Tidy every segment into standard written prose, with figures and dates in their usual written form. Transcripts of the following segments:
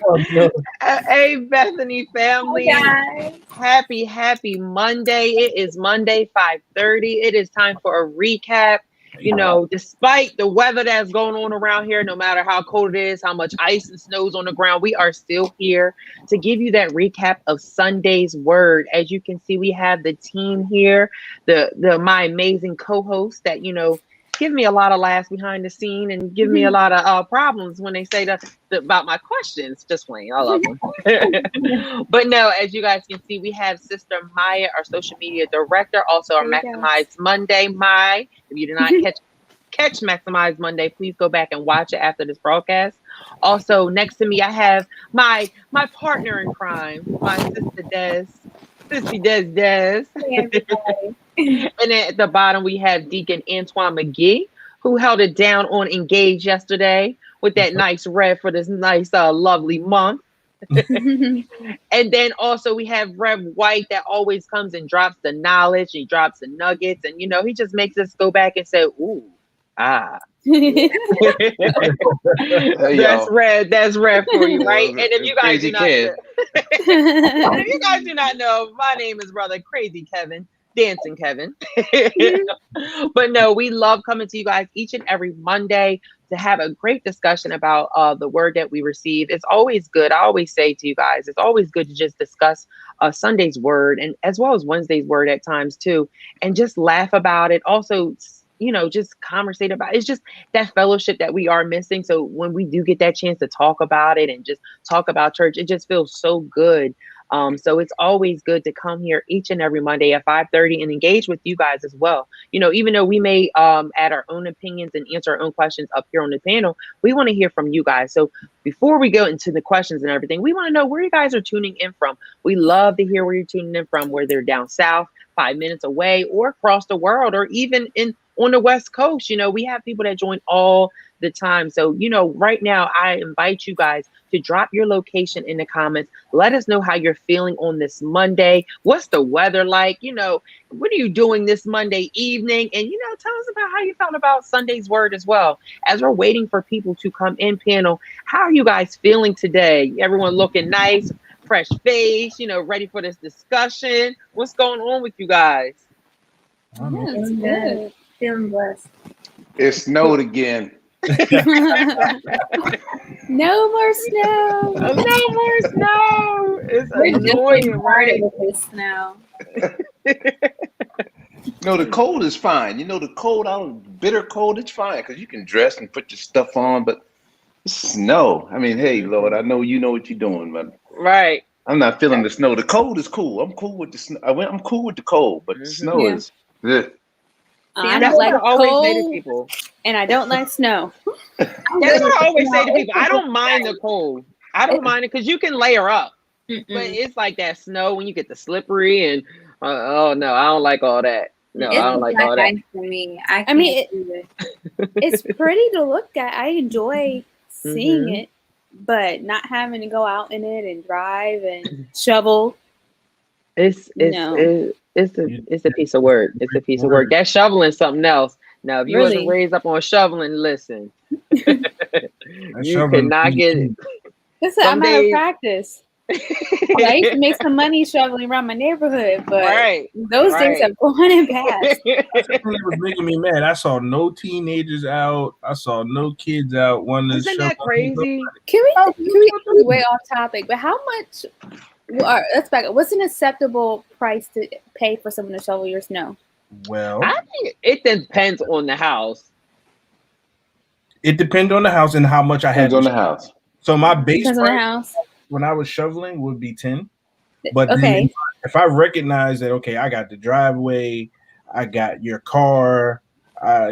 Oh, no. Hey, Bethany family. Guys. Happy Monday. It is Monday, 5:30. It is time for a recap. Despite the weather that's going on around here, no matter how cold it is, how much ice and snows on the ground, we are still here to give you that recap of Sunday's word. As you can see, we have the team here, the my amazing co-hosts that give me a lot of laughs behind the scene and give me a lot of problems when they say about my questions. Just playing, I love them. But no, as you guys can see, we have Sister Maya, our social media director, also our Maximize Monday. If you did not catch Maximize Monday, please go back and watch it after this broadcast. Also, next to me, I have my partner in crime, my sister Des. Sissy Des. And then at the bottom, we have Deacon Antoine McGee, who held it down on Engage yesterday with that nice rev for this nice, lovely month. And then also we have Rev White that always comes and drops the knowledge. He drops the nuggets. And, he just makes us go back and say, ooh, ah. That's Rev for you, right? And if you guys do not know, my name is Brother Crazy Kevin. Dancing Kevin. But no, we love coming to you guys each and every Monday to have a great discussion about the word that we receive. It's always good. I always say to you guys, it's always good to just discuss Sunday's word and as well as Wednesday's word at times too, and just laugh about it. Also, just conversate about it. It's just that fellowship that we are missing. So when we do get that chance to talk about it and just talk about church, it just feels so good. So it's always good to come here each and every Monday at 5:30 and engage with you guys as well. Even though we may add our own opinions and answer our own questions up here on the panel, we want to hear from you guys. So before we go into the questions and everything, we want to know where you guys are tuning in from. We love to hear where you're tuning in from, whether they're down south, 5 minutes away, or across the world, or even on the West Coast. We have people that join all the time. So, right now, I invite you guys to drop your location in the comments. Let us know how you're feeling on this Monday. What's the weather like? What are you doing this Monday evening? And, tell us about how you felt about Sunday's word as well. As we're waiting for people to come in panel, how are you guys feeling today? Everyone looking nice, fresh face, ready for this discussion. What's going on with you guys? It's good. Feeling blessed. It snowed again. No more snow. No more snow. It's annoying, right? With this snow. No, the cold is fine. The cold, bitter cold, it's fine because you can dress and put your stuff on. But snow, I mean, hey, Lord, I know you know what you're doing, but right. I'm not feeling the snow. The cold is cool. I'm cool with the snow. I'm cool with the cold, but the snow is good. I don't like cold, and I don't like snow. That's what I always say to people. I don't mind the cold. I don't mind it because you can layer up. But it's like that snow when you get the slippery and oh no, I don't like all that. No, I don't like all that. For me, I mean, it's pretty to look at. I enjoy seeing it, but not having to go out in it and drive and shovel. It's a piece of work. It's a piece of work. That shoveling something else. Now, if you wasn't raised up on shoveling, listen, you cannot get it. Listen, I'm out of practice. I used to make some money shoveling around my neighborhood, but those days have gone and passed. It was making me mad. I saw no teenagers out. I saw no kids out. Isn't that crazy? Can we way off topic? But how much? Let's back up. What's an acceptable price to pay for someone to shovel your snow? Well, I think it depends on the house. It depends on the house and how much I had. Depends on the house. So my base price on the house when I was shoveling would be 10. But then if I recognize that, okay, I got the driveway, I got your car,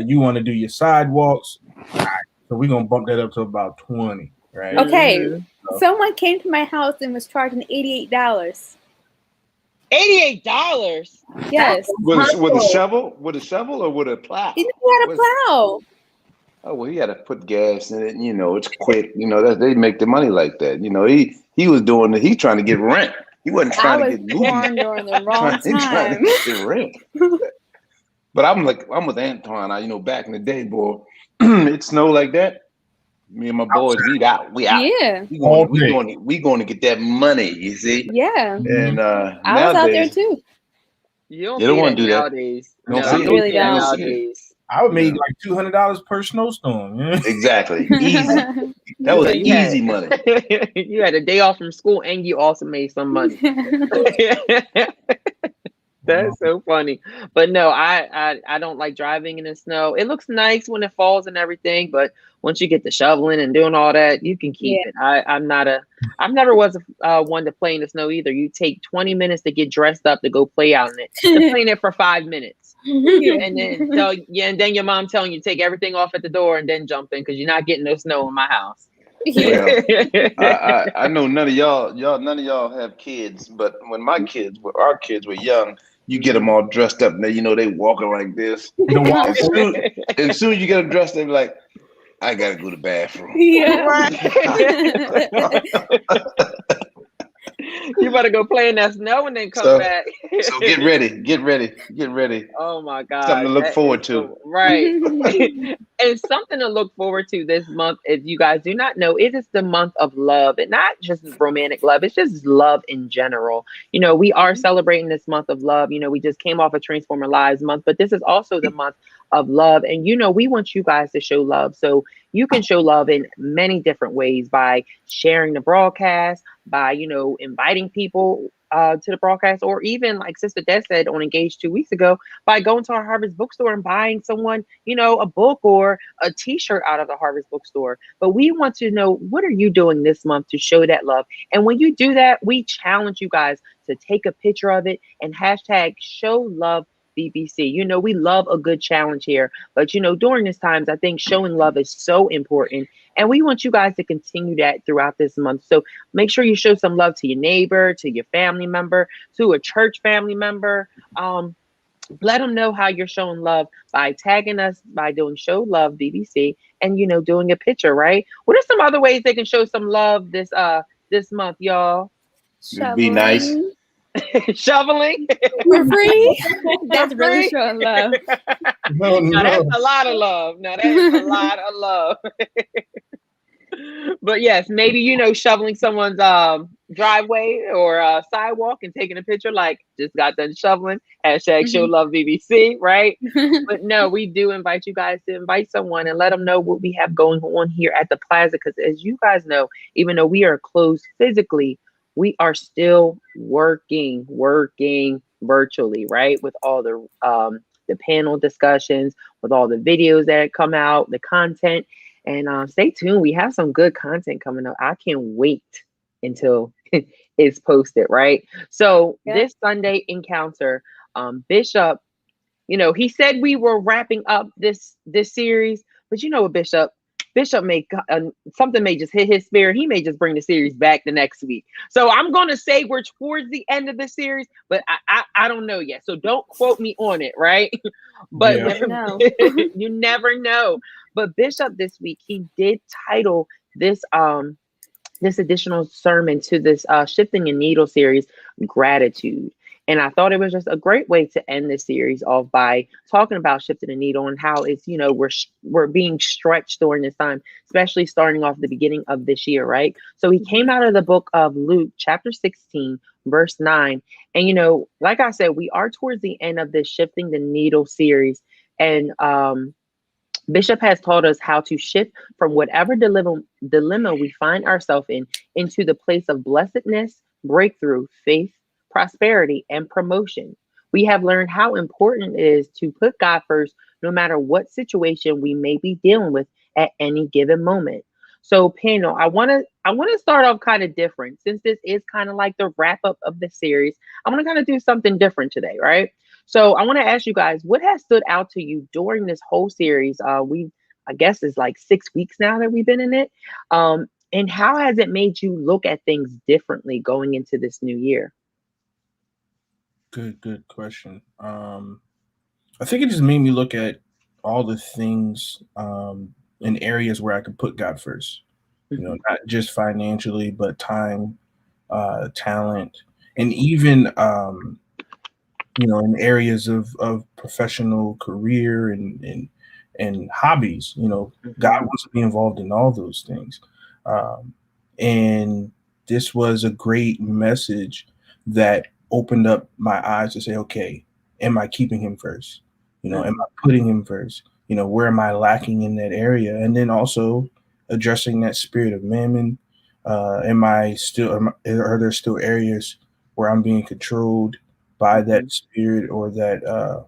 you want to do your sidewalks, so we're gonna bump that up to about 20, right? Okay. Someone came to my house and was charging $88. $88? Yes. With a shovel? With a shovel or with a plow? He had a plow. Oh well, he had to put gas in it. It's quick. They make the money like that. He was doing it. He's trying to get rent. He wasn't trying to get moved. During the wrong time. To get rent. But I'm with Antoine. Back in the day, boy, it snowed like that. Me and my boys, we out. Yeah. We going to get that money. You see. Yeah. And I was out there too. You don't You don't see want that to do that. nowadays. You don't No, see you it. don't Really see that don't. nowadays. I would make like $200 per snowstorm. Yeah. Exactly. Easy. That was You had- easy money. You had a day off from school and you also made some money. That's so funny. But no, I don't like driving in the snow. It looks nice when it falls and everything, but once you get the shoveling and doing all that, you can keep it. I've never was one to play in the snow either. You take 20 minutes to get dressed up to go play out in it. To play in it for 5 minutes. And then your mom telling you to take everything off at the door and then jump in because you're not getting no snow in my house. Well, I know none of y'all have kids, but when our kids were young, you get them all dressed up and they walking like this. And soon you get them dressed, they be like, I gotta go to the bathroom. Yeah. You better go play in that snow and then come back. So get ready. Oh my God. Something to look forward to. Right. And something to look forward to this month, if you guys do not know, it is the month of love, and not just romantic love, it's just love in general. We are celebrating this month of love. We just came off a Transformer Lives month, but this is also the month of love. And we want you guys to show love. So you can show love in many different ways, by sharing the broadcast, by inviting people to the broadcast, or even like Sister Des said on Engaged 2 weeks ago, by going to our Harvest Bookstore and buying someone a book or a t-shirt out of the Harvest Bookstore. But we want to know, what are you doing this month to show that love? And when you do that, we challenge you guys to take a picture of it and hashtag show love BBC. We love a good challenge here, but during these times, I think showing love is so important, and we want you guys to continue that throughout this month. So make sure you show some love to your neighbor, to your family member, to a church family member. Let them know how you're showing love by tagging us, by doing show love BBC, and doing a picture. Right? What are some other ways they can show some love this month, y'all? Be nice. Shoveling for free. That's really showing love. No. That's a lot of love. Now that's a lot of love. But yes, maybe shoveling someone's driveway or sidewalk and taking a picture like, just got done shoveling, hashtag show love BBC, right? But no, we do invite you guys to invite someone and let them know what we have going on here at the Plaza, because as you guys know, even though we are closed physically, we are still working virtually, right? With all the panel discussions, with all the videos that come out, the content. And stay tuned. We have some good content coming up. I can't wait until it's posted, right? So This Sunday encounter, Bishop, he said we were wrapping up this series, but what, Bishop may something may just hit his spirit. He may just bring the series back the next week. So I'm going to say we're towards the end of the series, but I don't know yet. So don't quote me on it, right? But you never know. But Bishop this week, he did title this this additional sermon to this Shifting the Needle series, Gratitude. And I thought it was just a great way to end this series off by talking about shifting the needle and how it's, we're being stretched during this time, especially starting off the beginning of this year, right? So he came out of the book of Luke, chapter 16, verse 9. And, like I said, we are towards the end of this Shifting the Needle series. And Bishop has taught us how to shift from whatever dilemma we find ourselves in into the place of blessedness, breakthrough, faith, prosperity, and promotion. We have learned how important it is to put God first, no matter what situation we may be dealing with at any given moment. So, panel, I want to start off kind of different, since this is kind of like the wrap up of the series. I want to kind of do something different today, right? So, I want to ask you guys, what has stood out to you during this whole series? I guess it's like 6 weeks now that we've been in it. And how has it made you look at things differently going into this new year? Good question. I think it just made me look at all the things in areas where I could put God first. Not just financially, but time, talent, and even in areas of professional career and and hobbies. God wants to be involved in all those things. And this was a great message that opened up my eyes to say, okay, am I keeping him first? Am I putting him first? Where am I lacking in that area? And then also addressing that spirit of mammon. Are there still areas where I'm being controlled by that spirit or that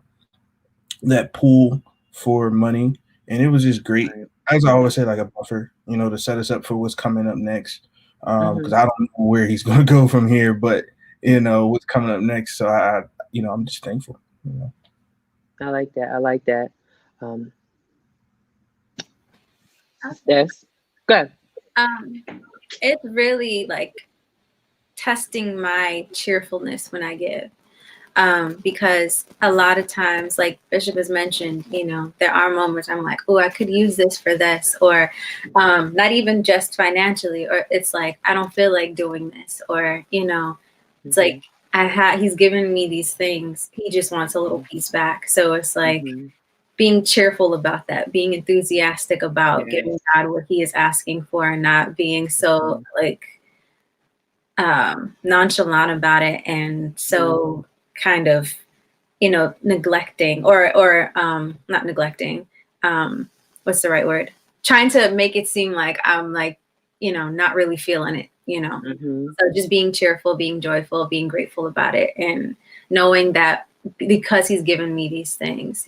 pull for money? And it was just great. As I always say, like a buffer, to set us up for what's coming up next. Because I don't know where he's going to go from here, but what's coming up next. So I'm just thankful. I like that. Yes. Good. It's really like testing my cheerfulness when I give. Because a lot of times, like Bishop has mentioned, there are moments I'm like, oh, I could use this for this, or not even just financially, or it's like, I don't feel like doing this, or, it's like, he's given me these things. He just wants a little piece back. So it's like being cheerful about that, being enthusiastic about giving God what he is asking for, and not being so like nonchalant about it, and so kind of, neglecting or not neglecting. What's the right word? Trying to make it seem like I'm like, not really feeling it, So just being cheerful, being joyful, being grateful about it, and knowing that because he's given me these things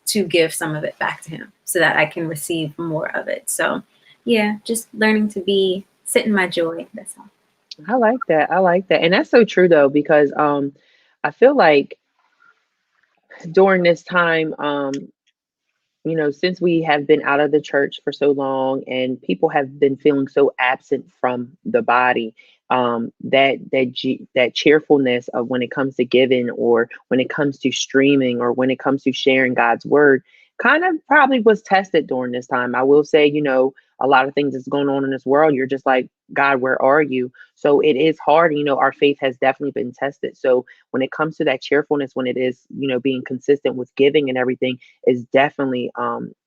to give some of it back to him so that I can receive more of it. So yeah, just learning to sit in my joy. That's all. I like that. And that's so true though, because I feel like during this time, since we have been out of the church for so long and people have been feeling so absent from the body, that cheerfulness of when it comes to giving, or when it comes to streaming, or when it comes to sharing God's word, kind of probably was tested during this time. I will say, a lot of things that's going on in this world, you're just like, God, where are you? So it is hard. Our faith has definitely been tested. So when it comes to that cheerfulness, when it is, being consistent with giving and everything, is definitely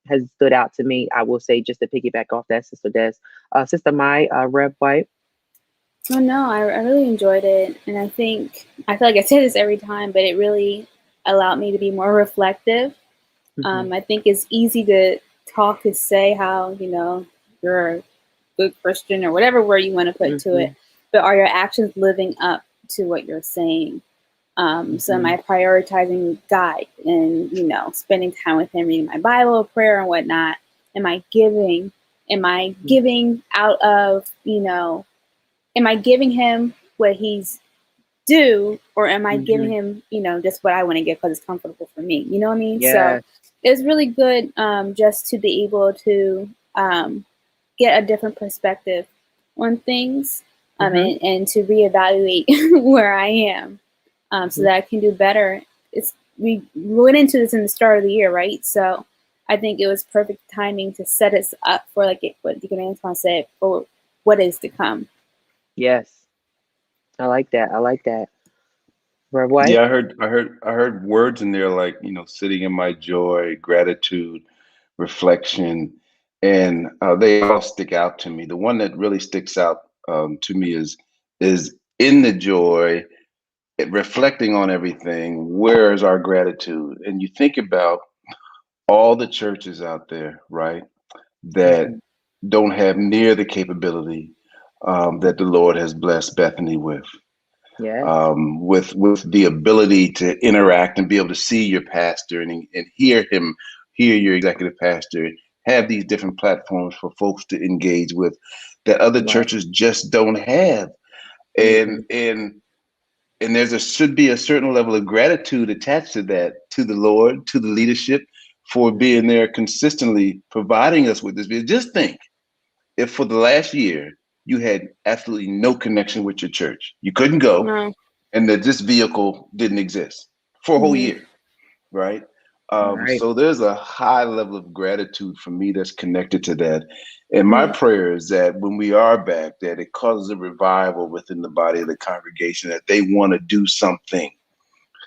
has stood out to me. I will say, just to piggyback off that, Sister Des, Sister Mai, Rev White. Oh no, I really enjoyed it, and I feel like I say this every time, but it really allowed me to be more reflective. I think it's easy to talk and say how you're a good Christian or whatever word you want to put to it, but are your actions living up to what you're saying? So am I prioritizing God and spending time with him, reading my Bible, prayer, and whatnot? Am I giving? Am I giving out of am I giving him what he's due, or am I giving him, just what I want to give because it's comfortable for me? You know what I mean? Yes. So it's really good just to be able to get a different perspective on things and to reevaluate where I am so that I can do better. We went into this in the start of the year, right? So I think it was perfect timing to set us up for what Deacon Antoine said, for what is to come. Yes, I like that. Rev White? Yeah, I heard words in there like, sitting in my joy, gratitude, reflection, and they all stick out to me. The one that really sticks out to me is in the joy, reflecting on everything. Where is our gratitude? And you think about all the churches out there, right, that don't have near the capability that the Lord has blessed Bethany with. Yeah. With the ability to interact and be able to see your pastor and hear your executive pastor, have these different platforms for folks to engage with that other churches just don't have. And there should be a certain level of gratitude attached to that, to the Lord, to the leadership, for being there consistently providing us with this. Just think, if for the last year you had absolutely no connection with your church, you couldn't go, and that this vehicle didn't exist for a whole year, right? So there's a high level of gratitude for me that's connected to that. And my prayer is that when we are back, that it causes a revival within the body of the congregation, that they want to do something.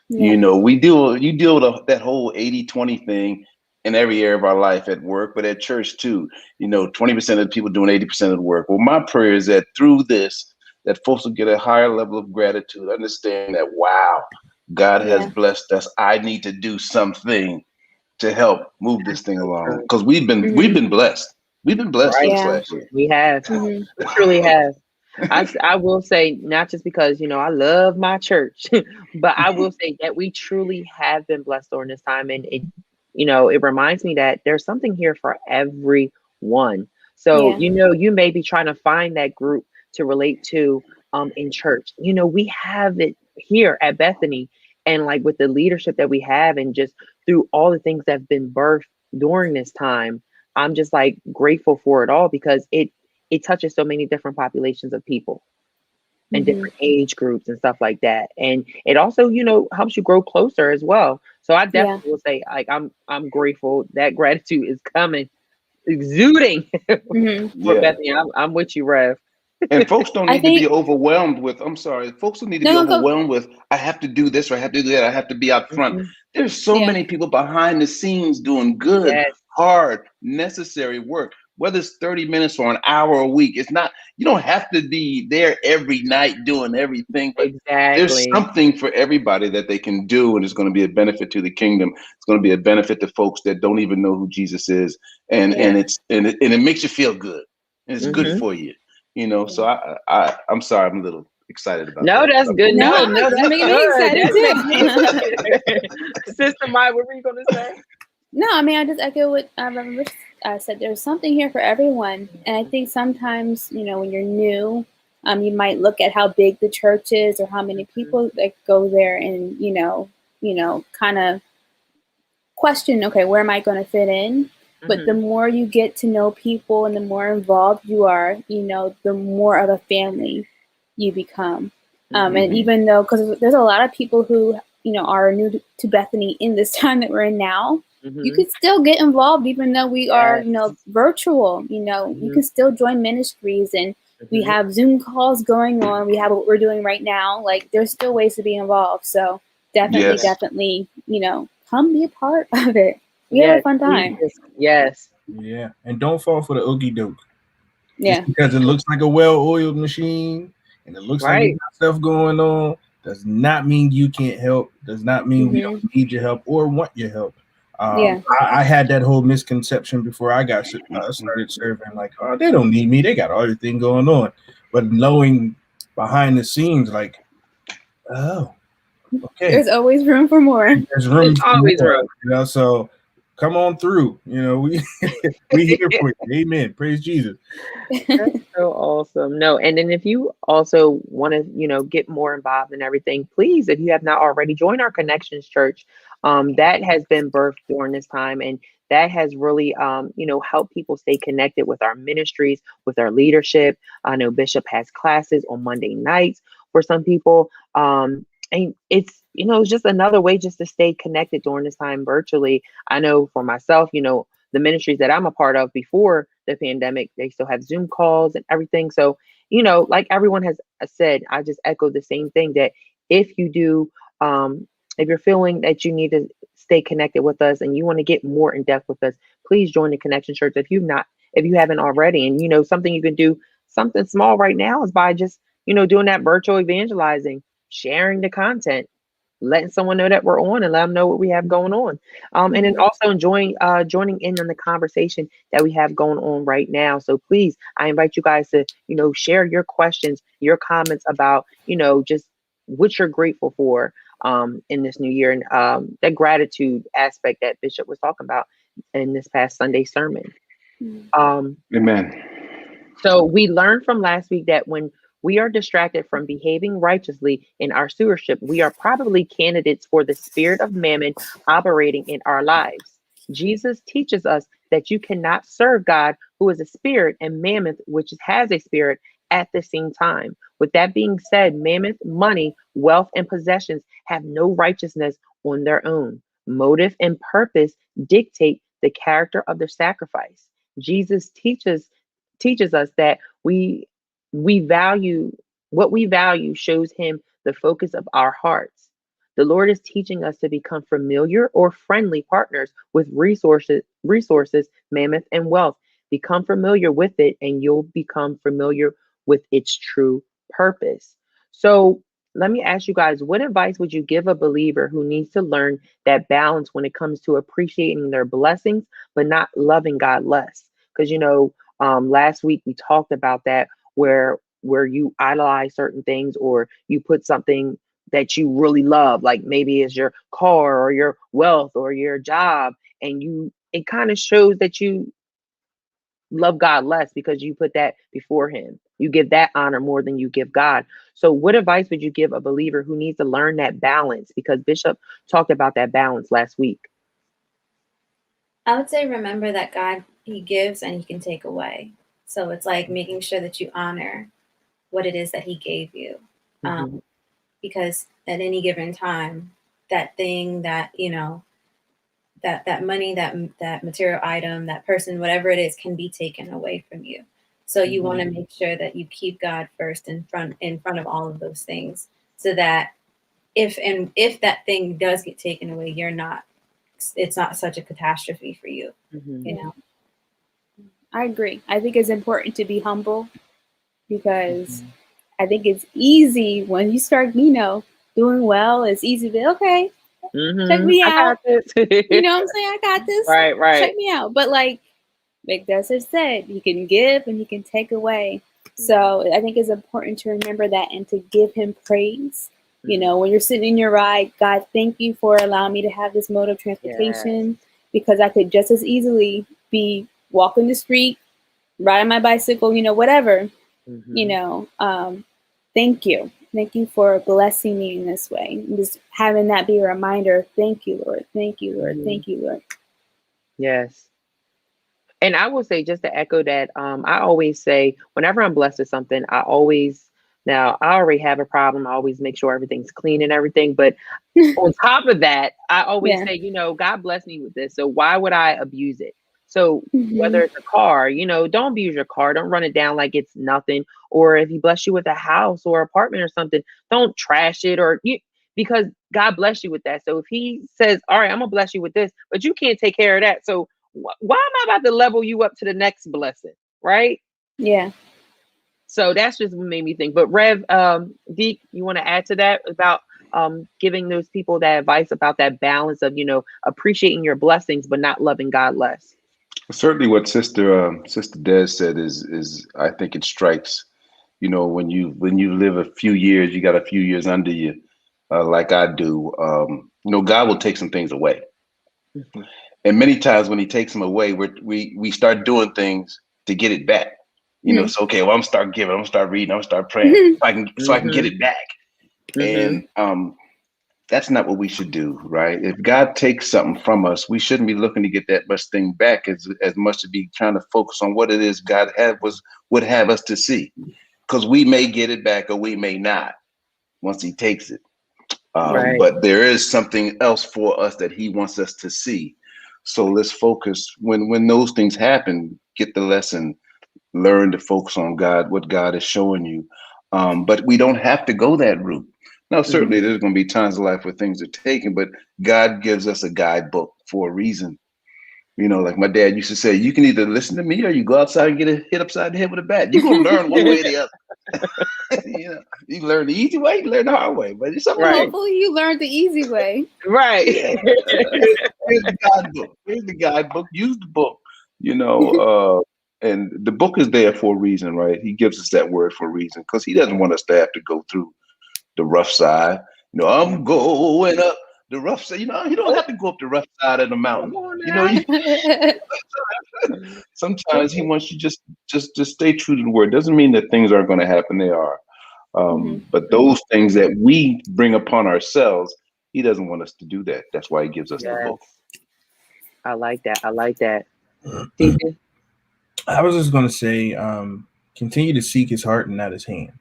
You deal with that whole 80-20 thing, in every area of our life, at work, but at church too. 20% of the people doing 80% of the work. Well, my prayer is that through this, that folks will get a higher level of gratitude, understand that, wow, God has blessed us. I need to do something to help move this thing along, because we've been blessed. We've been blessed for this last year. We have. We truly have. I will say, not just because, I love my church, but I will say that we truly have been blessed during this time. And it reminds me that there's something here for everyone. So, you may be trying to find that group to relate to in church. We have it here at Bethany, and like with the leadership that we have, and just through all the things that have been birthed during this time, I'm just like grateful for it all, because it touches so many different populations of people and different age groups and stuff like that. And it also, helps you grow closer as well. So I definitely will say, like, I'm grateful. That gratitude is coming, exuding for Bethany. I'm with you, Rev. And folks don't need to be overwhelmed with, folks don't need to be overwhelmed with, I have to do this or I have to do that. I have to be out front. There's so many people behind the scenes doing good, hard, necessary work, whether it's 30 minutes or an hour a week. It's not, you don't have to be there every night doing everything. But there's something for everybody that they can do, and it's going to be a benefit to the kingdom. It's going to be a benefit to folks that don't even know who Jesus is. And it makes you feel good. And it's good for you. So I'm sorry, I'm a little excited about that. No, that's good. No, that's making me excited. Sister Maya, what were you going to say? No, I mean, I just echo what Reverend Rich said. There's something here for everyone. And I think sometimes, when you're new, you might look at how big the church is or how many people that go there and, kind of question, okay, where am I going to fit in? But the more you get to know people and the more involved you are, the more of a family you become. And even though, because there's a lot of people who, are new to Bethany in this time that we're in now, you can still get involved even though we are, virtual. You can still join ministries, and we have Zoom calls going on. We have what we're doing right now. Like, there's still ways to be involved. So definitely, come be a part of it. We had a fun time. Yes. Yeah. And don't fall for the okie doke. Yeah. Just because it looks like a well-oiled machine and it looks like you got stuff going on does not mean you can't help. Does not mean we don't need your help or want your help. I had that whole misconception before I got started serving. Like, oh, they don't need me. They got everything going on. But knowing behind the scenes, like, oh, okay. There's always room for more. There's room. There's always room. So come on through. We here for you. Amen. Praise Jesus. That's so awesome. No, and then if you also want to, get more involved in everything, please, if you have not already, join our Connections Church. That has been birthed during this time, and that has really, helped people stay connected with our ministries, with our leadership. I know Bishop has classes on Monday nights for some people. And it's, it's just another way just to stay connected during this time virtually. I know for myself, the ministries that I'm a part of before the pandemic, they still have Zoom calls and everything. So, like everyone has said, I just echo the same thing, that if you do, if you're feeling that you need to stay connected with us and you want to get more in depth with us, please join the Connection Church. If you haven't already, and something you can do, something small right now is by just, doing that virtual evangelizing, sharing the content, letting someone know that we're on and let them know what we have going on. And then also joining in on the conversation that we have going on right now. So please, I invite you guys to, share your questions, your comments about, just what you're grateful for in this new year, and that gratitude aspect that Bishop was talking about in this past Sunday sermon. Amen. So we learned from last week that when we are distracted from behaving righteously in our stewardship, we are probably candidates for the spirit of mammon operating in our lives. Jesus teaches us that you cannot serve God, who is a spirit, and mammon, which has a spirit, at the same time. With that being said, mammon, money, wealth, and possessions have no righteousness on their own. Motive and purpose dictate the character of the sacrifice. Jesus teaches us that we value what we value shows him the focus of our hearts. The Lord is teaching us to become familiar or friendly partners with resources, mammoth, and wealth. Become familiar with it, and you'll become familiar with its true purpose. So let me ask you guys, what advice would you give a believer who needs to learn that balance when it comes to appreciating their blessings, but not loving God less? Because, last week we talked about that, where you idolize certain things, or you put something that you really love, like maybe it's your car or your wealth or your job, and it kind of shows that you love God less because you put that before him. You give that honor more than you give God. So what advice would you give a believer who needs to learn that balance? Because Bishop talked about that balance last week. I would say remember that God, he gives and he can take away. So it's like making sure that you honor what it is that he gave you. Because at any given time, that thing that, that money, that material item, that person, whatever it is, can be taken away from you. So you want to make sure that you keep God first in front of all of those things, so that if that thing does get taken away, it's not such a catastrophe for you. I agree. I think it's important to be humble, because I think it's easy when you start, doing well. It's easy to be, okay, check me out. You know what I'm saying? I got this. Right. Check me out. But like Desert said, he can give and he can take away. So I think it's important to remember that and to give him praise. When you're sitting in your ride, God, thank you for allowing me to have this mode of transportation, because I could just as easily be walking the street, riding my bicycle, whatever. Thank you. Thank you for blessing me in this way. And just having that be a reminder. Thank you, Lord. Thank you, Lord. Thank you, Lord. Yes. And I will say, just to echo that, I always say, whenever I'm blessed with something, I already have a problem. I always make sure everything's clean and everything. But on top of that, I always say, God bless me with this. So why would I abuse it? So whether it's a car, don't abuse your car. Don't run it down like it's nothing. Or if he bless you with a house or apartment or something, don't trash it, because God bless you with that. So if he says, all right, I'm gonna bless you with this, but you can't take care of that. So why am I about to level you up to the next blessing? Right? Yeah. So that's just what made me think. But Rev, Deke, you want to add to that about giving those people that advice about that balance of, appreciating your blessings, but not loving God less? Certainly, what Sister Des said is I think it strikes. When you live a few years, you got a few years under you, like I do. God will take some things away, and many times when he takes them away, we start doing things to get it back. So okay, well, I'm gonna start giving, I'm gonna start reading, I'm gonna start praying, so I can get it back. And that's not what we should do, right? If God takes something from us, we shouldn't be looking to get that much thing back as much to be trying to focus on what it is God would have us to see, because we may get it back or we may not once he takes it. But there is something else for us that he wants us to see. So let's focus when those things happen, get the lesson, learn to focus on God, what God is showing you. But we don't have to go that route. Now, certainly there's going to be times in life where things are taken, but God gives us a guidebook for a reason. Like my dad used to say, you can either listen to me or you go outside and get hit upside the head with a bat. You're going to learn one way or the other. You learn the easy way, you learn the hard way. But it's something Hopefully you learned the easy way. Right. Here's the guidebook. Here's the guidebook. Use the book, and the book is there for a reason, right? He gives us that word for a reason, because he doesn't want us to have to go through the rough side. I'm going up the rough side. You don't have to go up the rough side of the mountain. Sometimes he wants you just stay true to the word. Doesn't mean that things aren't going to happen. They are. But those things that we bring upon ourselves, he doesn't want us to do that. That's why he gives us the book. I like that. I was just going to say, continue to seek his heart and not his hand.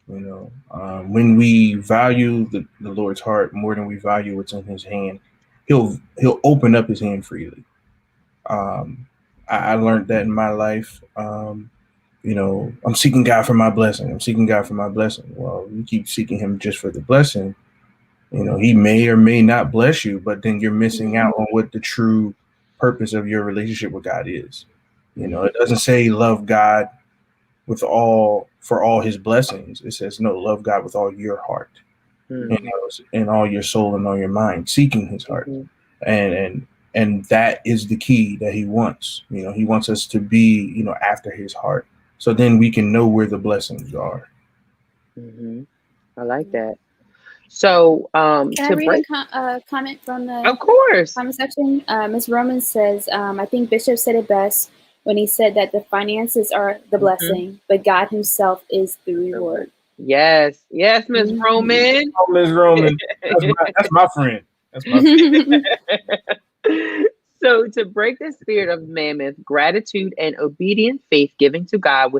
When we value the Lord's heart more than we value what's in his hand, he'll open up his hand freely. I learned that in my life. I'm seeking God for my blessing. Well, you keep seeking him just for the blessing, You know, he may or may not bless you, but then you're missing out on what the true purpose of your relationship with God is. You know, it doesn't say love God with all for all his blessings. It says no, love God with all your heart, you know, and all your soul and all your mind, seeking his heart. And that is the key that he wants. You know, he wants us to be, you know, after his heart. So then we can know where the blessings are. I like that. So, can I read a comment from the of course comment section? Ms. Roman says, I think Bishop said it best when he said that the finances are the blessing, but God himself is the reward. Yes, Ms. Roman. Oh, Ms. Roman, that's my friend. That's my friend. So to break the spirit of mammoth, gratitude and obedient faith giving to God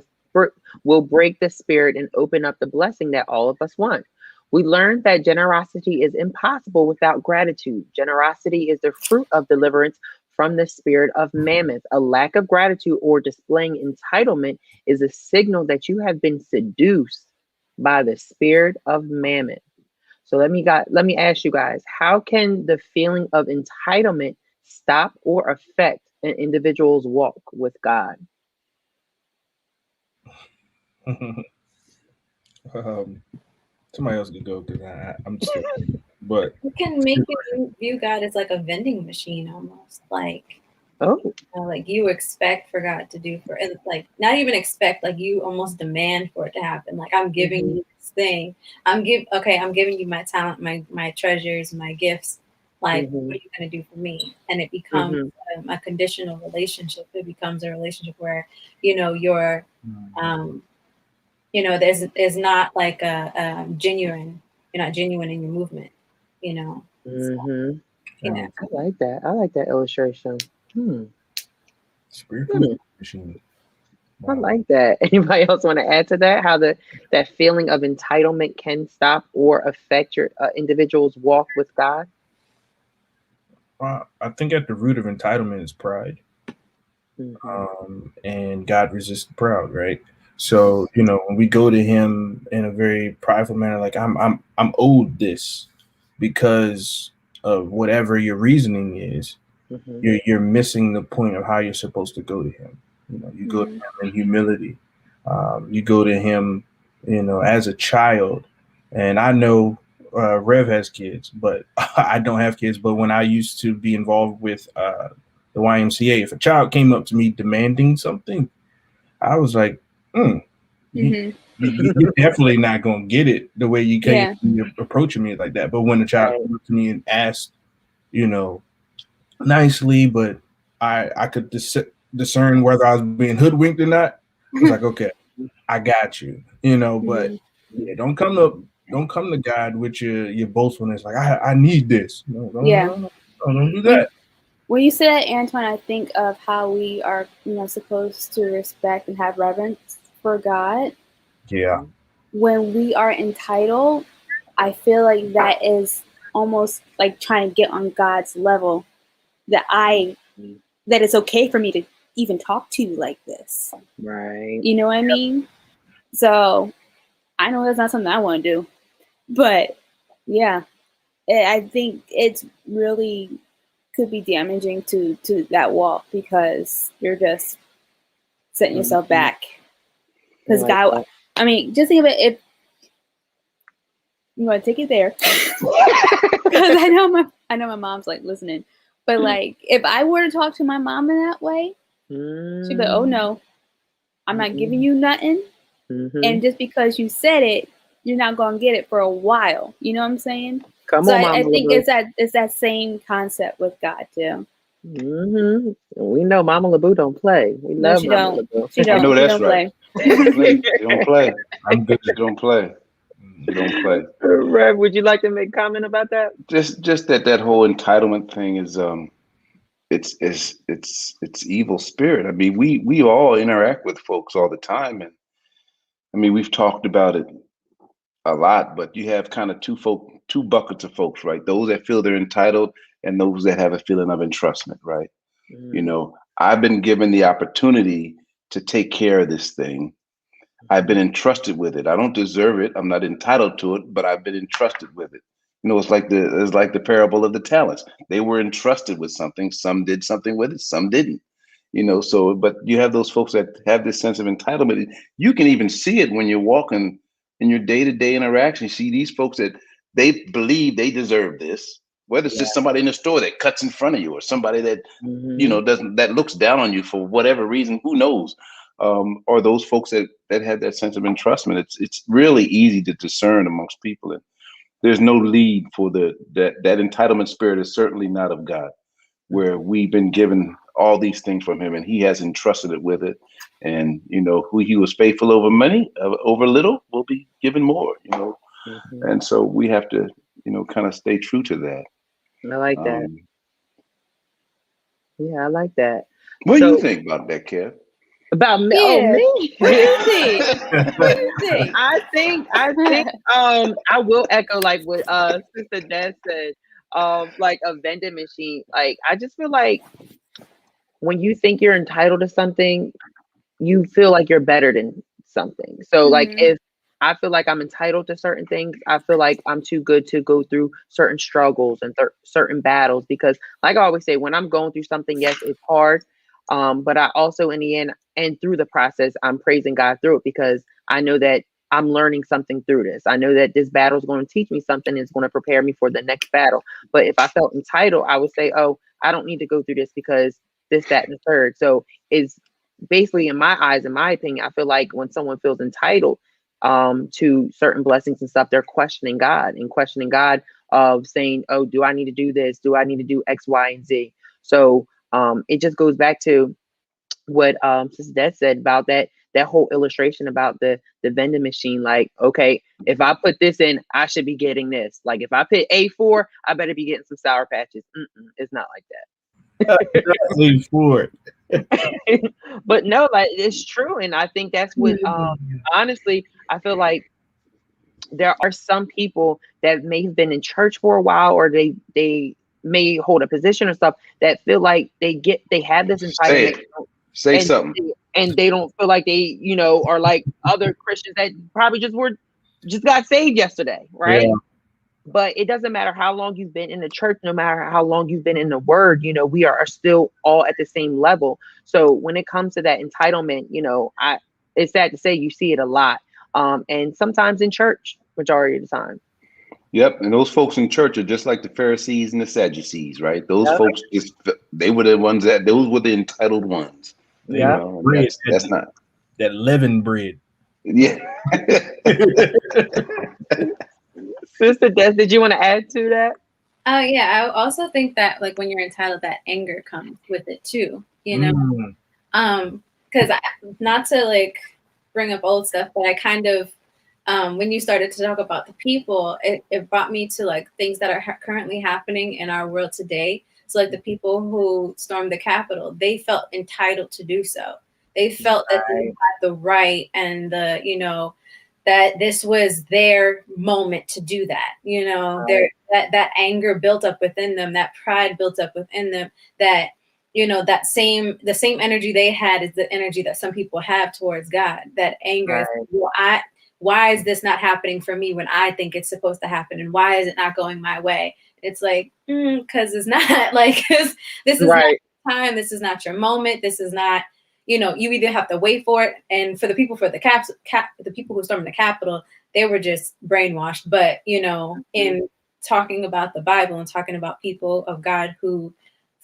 will break the spirit and open up the blessing that all of us want. We learned that generosity is impossible without gratitude. Generosity is the fruit of deliverance from the spirit of mammoth. A lack of gratitude or displaying entitlement is a signal that you have been seduced by the spirit of mammoth. So let me ask you guys, how can the feeling of entitlement stop or affect an individual's walk with God? Somebody else could go because I'm still, but it can make you view God as like a vending machine almost, like like you expect for God to do for, and like not even expect, like you almost demand for it to happen. Like I'm giving you this thing, I'm giving you my talent, my treasures, my gifts. Like what are you going to do for me? And it becomes a conditional relationship. It becomes a relationship where you're there's not like a genuine. You're not genuine in your movement. So, I like that. I like that illustration. Spiritual machine. Wow. I like that. Anybody else want to add to that? How that feeling of entitlement can stop or affect your individual's walk with God? I think at the root of entitlement is pride, and God resists the proud, right? So when we go to Him in a very prideful manner, like I'm owed this because of whatever your reasoning is, you're missing the point of how you're supposed to go to Him. You go to Him in humility. You go to Him, as a child. And I know Rev has kids, but I don't have kids. But when I used to be involved with the YMCA, if a child came up to me demanding something, I was like, you're definitely not going to get it the way you came you're approaching me like that. But when a child came up to me and asked, nicely, but I could discern whether I was being hoodwinked or not, I was like, okay, I got you, but don't come to God with your boastfulness. Like I need this. No, don't do that. When you say that, Antoine, I think of how we are, supposed to respect and have reverence for God. Yeah. When we are entitled, I feel like that is almost like trying to get on God's level. That it's okay for me to even talk to you like this. Right. You know what I mean? So I know that's not something I want to do, but yeah, I think it's really could be damaging to that walk because you're just setting yourself back. Because God, I mean, just think of it. If you want to take it there, because I know my mom's like listening. But like, if I were to talk to my mom in that way, she'd be like, "Oh no, I'm not giving you nothing." And just because you said it, you're not gonna get it for a while. You know what I'm saying? Come on, I think it's that same concept with God too. We know Mama LaBoo don't play. We love Mama LaBoo. She don't. I know that's right. You don't play. I'm good. You don't play. You don't play. Rev, would you like to make a comment about that? Just that whole entitlement thing is it's evil spirit. I mean, we all interact with folks all the time, and I mean we've talked about it a lot. But you have kind of two buckets of folks, right? Those that feel they're entitled, and those that have a feeling of entrustment, right? I've been given the opportunity to take care of this thing. I've been entrusted with it. I don't deserve it. I'm not entitled to it, but I've been entrusted with it. You know, it's like the parable of the talents. They were entrusted with something. Some did something with it. Some didn't. You know, so but you have those folks that have this sense of entitlement. You can even see it when you're walking in your day-to-day interaction. You see these folks that they believe they deserve this, whether it's just somebody in the store that cuts in front of you or somebody that you know that looks down on you for whatever reason, who knows, or those folks that have that sense of entrustment. It's really easy to discern amongst people, and there's no lead for that entitlement spirit is certainly not of God, where we've been given all these things from him and he has entrusted it with it. And, you know, who he was faithful over money, over little will be given more, you know. And so we have to, you know, kind of stay true to that. I like that. Yeah, I like that. What do you think about that, Kev? About me? Yeah. Oh, me? What do you think? What do you think? I think I will echo like what Sister Des said. Like a vending machine. Like I just feel like when you think you're entitled to something, you feel like you're better than something. So like if I feel like I'm entitled to certain things, I feel like I'm too good to go through certain struggles and certain battles, because like I always say, when I'm going through something, yes, it's hard. But I also in the end and through the process, I'm praising God through it, because I know that I'm learning something through this. I know that this battle is going to teach me something. It's going to prepare me for the next battle. But if I felt entitled, I would say, oh, I don't need to go through this because this, that, and the third. So it's basically, in my eyes, in my opinion, I feel like when someone feels entitled to certain blessings and stuff, they're questioning God of saying, oh, do I need to do this? Do I need to do X, Y, and Z? So it just goes back to what Sister Des said about that whole illustration about the vending machine. Like, okay, if I put this in, I should be getting this. Like if I put A4, I better be getting some Sour Patches. It's not like that. But no, like it's true. And I think that's what honestly, I feel like there are some people that may have been in church for a while, or they may hold a position or stuff, that feel like they have this entitlement. Say something. And they don't feel like they, you know, are like other Christians that probably just got saved yesterday, right? Yeah. But it doesn't matter how long you've been in the church, no matter how long you've been in the word, you know, we are still all at the same level. So when it comes to that entitlement, you know, it's sad to say you see it a lot. And sometimes in church, majority of the time. Yep. And those folks in church are just like the Pharisees and the Sadducees, right? Those folks, they were the ones those were the entitled ones. Yeah. You know, that's not that leavened bread. Yeah. Sister Des, did you want to add to that? Oh yeah, I also think that like when you're entitled, that anger comes with it too. You know, because not to like bring up old stuff, but I kind of when you started to talk about the people, it brought me to like things that are currently happening in our world today. So like the people who stormed the Capitol, they felt entitled to do so. They felt that they had the right and the, you know, that this was their moment to do that. You know, that anger built up within them, that pride built up within them, that, you know, the same energy they had is the energy that some people have towards God. That anger, why is this not happening for me when I think it's supposed to happen? And why is it not going my way? It's like, because it's not like, this is not time. This is not your moment. This is not, you know, you either have to wait for it. And for the people the people who stormed the Capitol, they were just brainwashed. But, you know, in talking about the Bible and talking about people of God who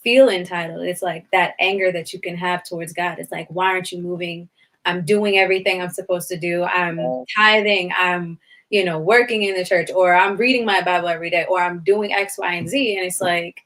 feel entitled, it's like that anger that you can have towards God. It's like, why aren't you moving? I'm doing everything I'm supposed to do. I'm tithing. I'm, you know, working in the church, or I'm reading my Bible every day, or I'm doing X, Y, and Z. And it's like,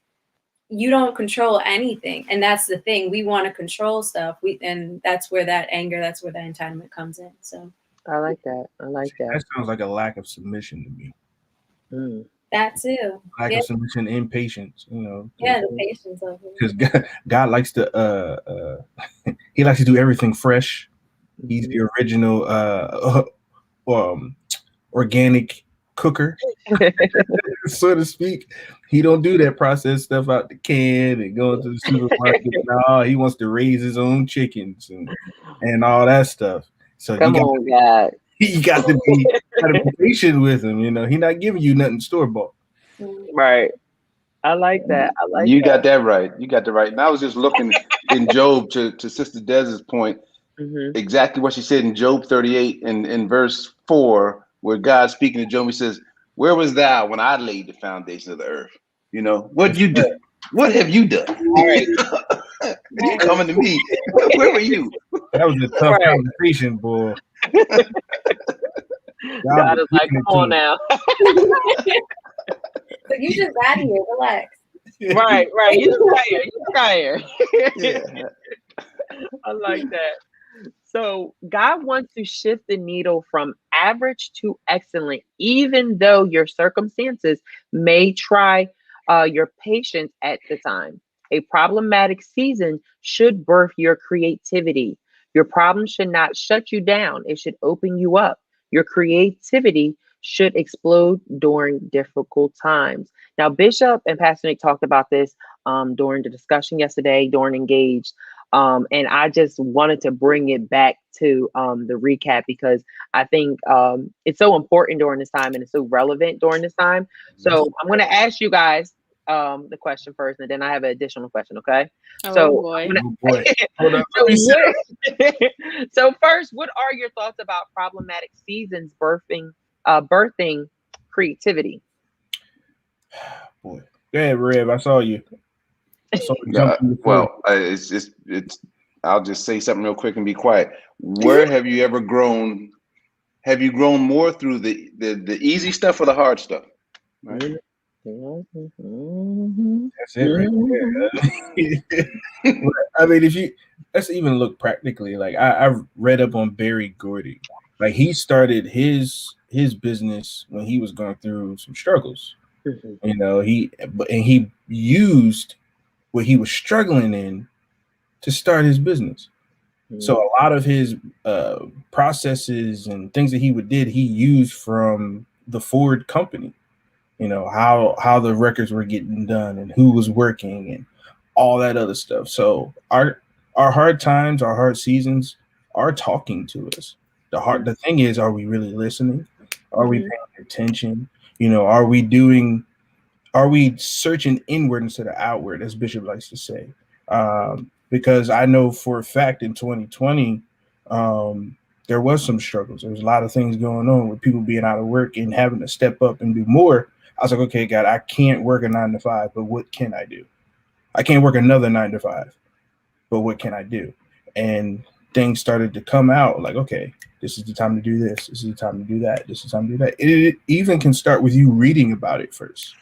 you don't control anything. And that's the thing. We want to control stuff. And that's where that anger, that's where that entitlement comes in. So I like that. That sounds like a lack of submission to me. That too. Lack of submission and patience, you know. Yeah, the patience of it. Because God likes to he likes to do everything fresh. He's the original organic cooker, so to speak. He don't do that processed stuff out the can and going to the supermarket. No, he wants to raise his own chickens and all that stuff. So God. You got to be patient with him. You know, he's not giving you nothing store bought. Right. I like that. I like you that. got that right. You got that right. And I was just looking in Job to Sister Dez's point, exactly what she said in Job 38 in verse 4, where God speaking to Job, he says, "Where was thou when I laid the foundation of the earth? You know, what you do? What have you done? All right. You coming to me? Where were you?" That was a tough conversation, boy. God is like, come on now. So you just got here. Relax. Right. You just got here. Yeah. I like that. So God wants to shift the needle from average to excellent, even though your circumstances may try your patience at the time. A problematic season should birth your creativity. Your problem should not shut you down. It should open you up. Your creativity should explode during difficult times. Now, Bishop and Pastor Nick talked about this during the discussion yesterday, during Engaged. And I just wanted to bring it back to the recap because I think it's so important during this time and it's so relevant during this time. So I'm going to ask you guys the question first, and then I have an additional question. Okay. Oh boy. So first, what are your thoughts about problematic seasons birthing creativity? Boy, go ahead, Reb. I saw you. Well, it's. I'll just say something real quick and be quiet. Where have you ever grown? Have you grown more through the easy stuff or the hard stuff? Right? That's it, right there. I mean, let's even look practically. Like I've read up on Berry Gordy. Like he started his business when he was going through some struggles. You know, he used what he was struggling in to start his business. So a lot of his processes and things that he did, he used from the Ford company. You know, how the records were getting done and who was working and all that other stuff. So our hard times, our hard seasons are talking to us. The thing is, are we really listening? Are we paying attention? You know, are we searching inward instead of outward, as Bishop likes to say? Because I know for a fact in 2020, there was some struggles. There was a lot of things going on with people being out of work and having to step up and do more. I was like, okay, God, I can't work a 9 to 5, but what can I do? I can't work another 9 to 5, but what can I do? And things started to come out like, okay, this is the time to do this. This is the time to do that. This is the time to do that. It even can start with you reading about it first.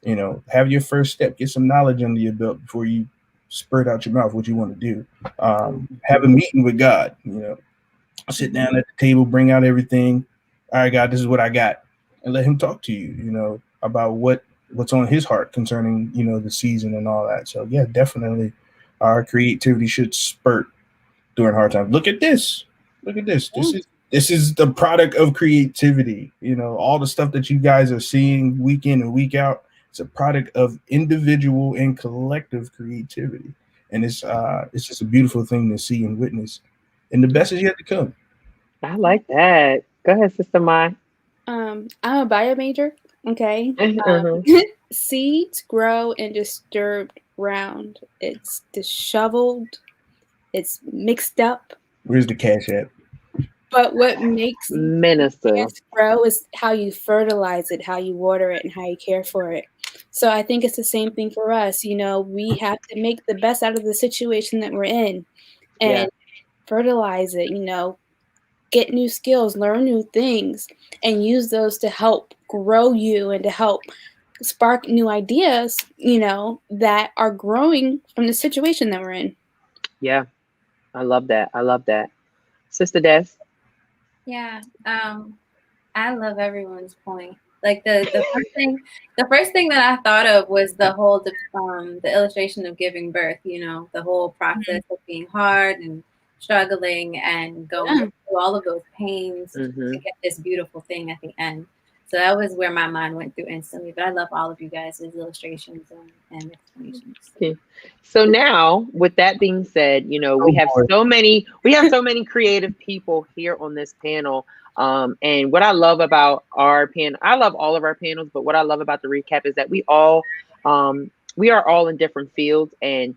You know, have your first step, get some knowledge under your belt before you spurt out your mouth what you want to do. Have a meeting with God, you know, sit down at the table, bring out everything. All right, God, this is what I got. And let him talk to you, you know, about what's on his heart concerning, you know, the season and all that. So yeah, definitely our creativity should spurt during hard times. Look at this. This is the product of creativity. You know, all the stuff that you guys are seeing week in and week out, it's a product of individual and collective creativity. And it's just a beautiful thing to see and witness. And the best is yet to come. I like that. Go ahead, Sister Mai. I'm a bio major. Okay. Seeds grow in disturbed ground. It's disheveled. It's mixed up. Where's the cash at? But what makes Minister grow is how you fertilize it, how you water it, and how you care for it. So I think it's the same thing for us. You know, we have to make the best out of the situation that we're in and fertilize it, you know, get new skills, learn new things, and use those to help grow you and to help spark new ideas, you know, that are growing from the situation that we're in. Yeah. I love that. Sister Des. Yeah. I love everyone's point. Like the first thing that I thought of was the whole the illustration of giving birth, you know, the whole process of being hard and struggling and going through all of those pains to get this beautiful thing at the end. So that was where my mind went through instantly. But I love all of you guys' illustrations and explanations. Okay. So now, with that being said, you know, we have so many creative people here on this panel. And what I love about our panel, I love all of our panels, but what I love about the recap is that we are all in different fields, and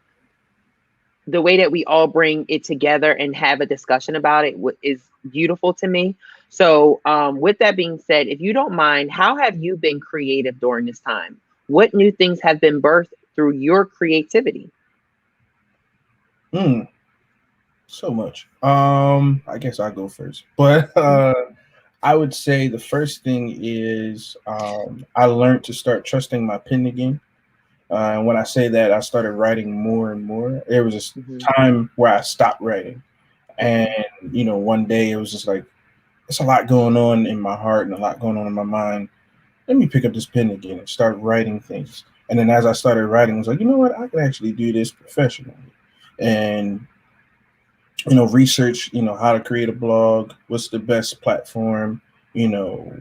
the way that we all bring it together and have a discussion about it is beautiful to me. So with that being said, if you don't mind, how have you been creative during this time? What new things have been birthed through your creativity? So much. I guess I'll go first, but I would say the first thing is I learned to start trusting my pen again. And when I say that, I started writing more and more. There was this time where I stopped writing, and one day it was just like, it's a lot going on in my heart and a lot going on in my mind. Let me pick up this pen again and start writing things. And then as I started writing, I was like, you know what? I can actually do this professionally. And research, how to create a blog, what's the best platform,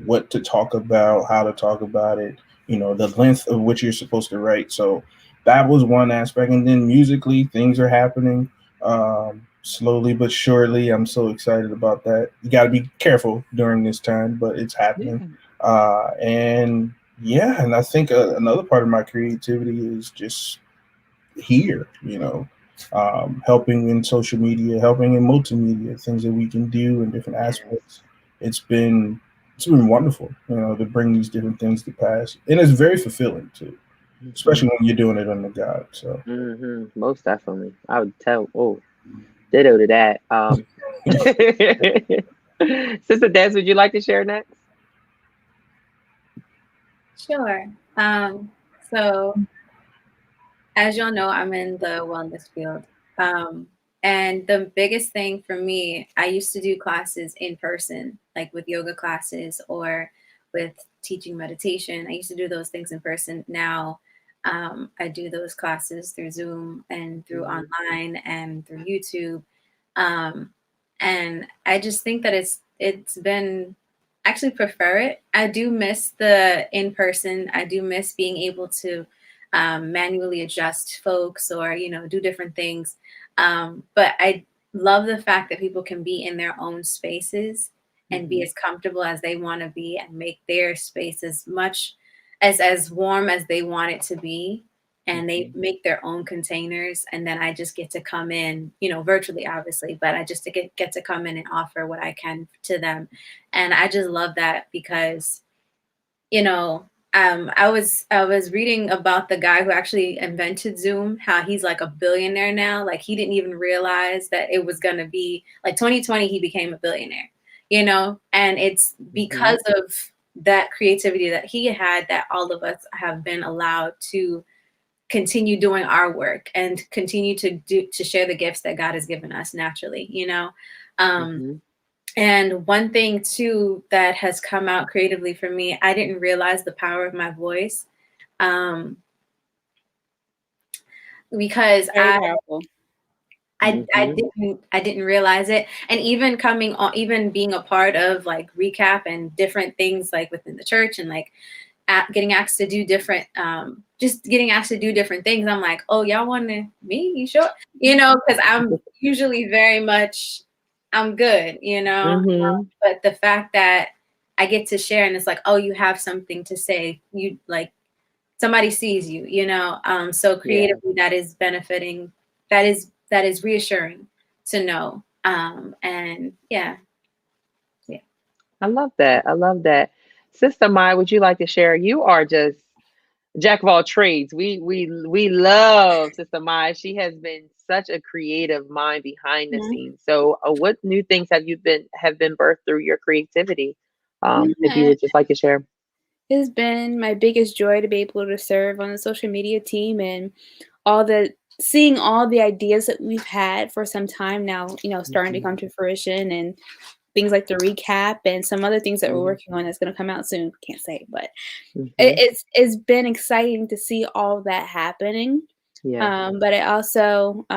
what to talk about, how to talk about it, the length of which you're supposed to write. So that was one aspect. And then musically, things are happening slowly but surely. I'm so excited about that. You got to be careful during this time, but it's happening. And I think another part of my creativity is just here, helping in social media, helping in multimedia, things that we can do in different aspects. It's been wonderful, to bring these different things to pass, and it's very fulfilling too, especially when you're doing it under God. So most definitely, I would tell. Oh, ditto to that. Sister Des, would you like to share next? Sure. So as y'all know, I'm in the wellness field. And the biggest thing for me, I used to do classes in person, like with yoga classes or with teaching meditation. I used to do those things in person. Now I do those classes through Zoom and through online and through YouTube. And I just think that it's been, actually prefer it. I do miss the in-person. I do miss being able to manually adjust folks or, do different things. But I love the fact that people can be in their own spaces and be as comfortable as they want to be and make their space as much as warm as they want it to be. And they make their own containers. And then I just get to come in, virtually, obviously, but I just get to come in and offer what I can to them. And I just love that because, I was reading about the guy who actually invented Zoom, how he's like a billionaire now. Like he didn't even realize that it was going to be like 2020, he became a billionaire, and it's because of that creativity that he had that all of us have been allowed to continue doing our work and continue to share the gifts that God has given us naturally, And one thing too that has come out creatively for me, I didn't realize the power of my voice, because I didn't realize it. And even coming on, even being a part of like recap and different things like within the church and like getting asked to do different, just getting asked to do different things. I'm like, oh, y'all want me? You sure? Because I'm usually very much, I'm good, but the fact that I get to share and it's like, oh, you have something to say, you like somebody sees you, so creatively that is benefiting, that is reassuring to know. And yeah. I love that. Sister Mai, would you like to share? You are just jack of all trades. We love Sister Mai. She has been such a creative mind behind the scenes. So what new things have been birthed through your creativity? If you would just like to share. It's been my biggest joy to be able to serve on the social media team and seeing all the ideas that we've had for some time now, starting to come to fruition, and things like the recap and some other things that we're working on that's going to come out soon. Can't say, but it's been exciting to see all that happening. But I also